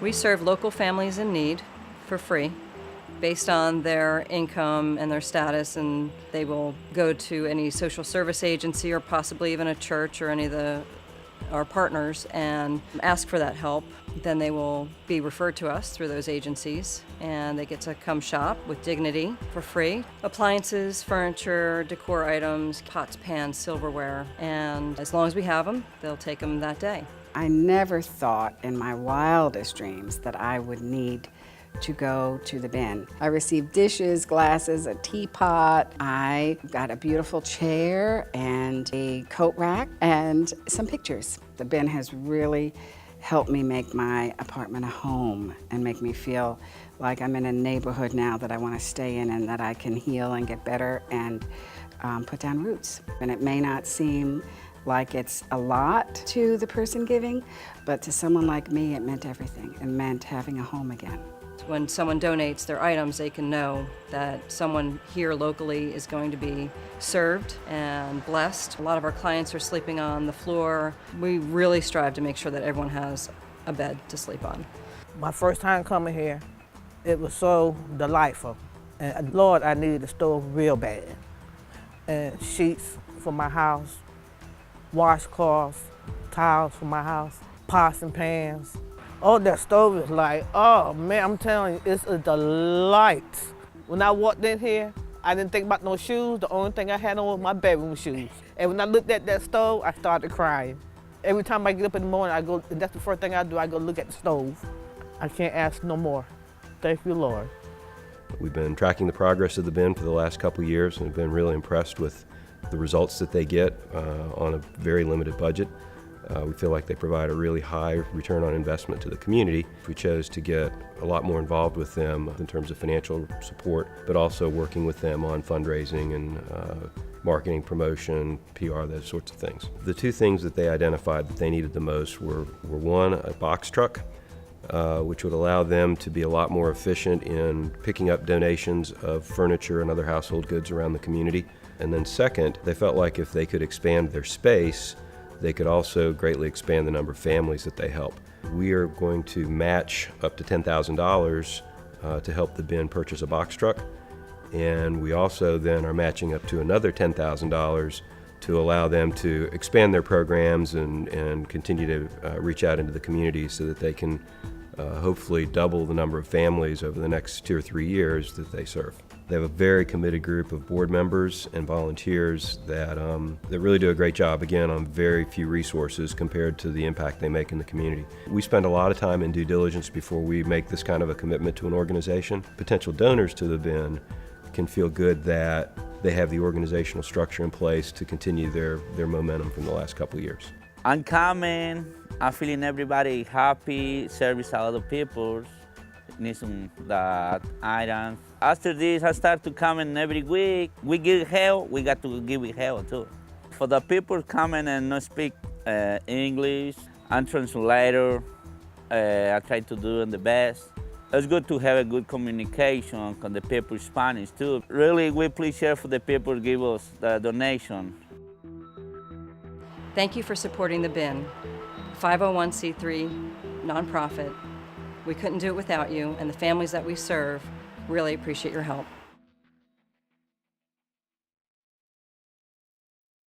We serve local families in need for free based on their income and their status, and they will go to any social service agency or possibly even a church or any of our partners and ask for that help. Then they will be referred to us through those agencies, and they get to come shop with dignity for free. Appliances, furniture, decor items, pots, pans, silverware, and as long as we have them, they'll take them that day. I never thought in my wildest dreams that I would need to go to the bin. I received dishes, glasses, a teapot. I got a beautiful chair and a coat rack and some pictures. The bin has really helped me make my apartment a home and make me feel like I'm in a neighborhood now that I want to stay in and that I can heal and get better and put down roots. And it may not seem like it's a lot to the person giving, but to someone like me, it meant everything. It meant having a home again. When someone donates their items, they can know that someone here locally is going to be served and blessed. A lot of our clients are sleeping on the floor. We really strive to make sure that everyone has a bed to sleep on. My first time coming here, it was so delightful. And Lord, I needed a stove real bad. And sheets for my house, washcloths, towels for my house, pots and pans. Oh, that stove is like, oh man, I'm telling you, it's a delight. When I walked in here, I didn't think about no shoes. The only thing I had on was my bedroom shoes. And when I looked at that stove, I started crying. Every time I get up in the morning, that's the first thing I do, I go look at the stove. I can't ask no more. Thank you, Lord. We've been tracking the progress of the bin for the last couple of years and have been really impressed with the results that they get on a very limited budget. We feel like they provide a really high return on investment to the community. We chose to get a lot more involved with them in terms of financial support, but also working with them on fundraising and marketing, promotion, PR, those sorts of things. The two things that they identified that they needed the most were one, a box truck, which would allow them to be a lot more efficient in picking up donations of furniture and other household goods around the community. And then second, they felt like if they could expand their space, they could also greatly expand the number of families that they help. We are going to match up to $10,000 to help the bin purchase a box truck. And we also then are matching up to another $10,000 to allow them to expand their programs and continue to reach out into the community so that they can hopefully double the number of families over the next 2 or 3 years that they serve. They have a very committed group of board members and volunteers that really do a great job, again, on very few resources compared to the impact they make in the community. We spend a lot of time in due diligence before we make this kind of a commitment to an organization. Potential donors to the bin can feel good that they have the organizational structure in place to continue their momentum from the last couple of years. I'm coming, I'm feeling everybody happy, service a lot of people, need some that items. After this, I start to coming every week. We give help, we got to give help too. For the people coming and not speak English, I'm translator, I try to do the best. It's good to have a good communication with the people Spanish too. Really, we appreciate for the people give us the donation. Thank you for supporting the bin, 501c3 nonprofit. We couldn't do it without you, and the families that we serve really appreciate your help.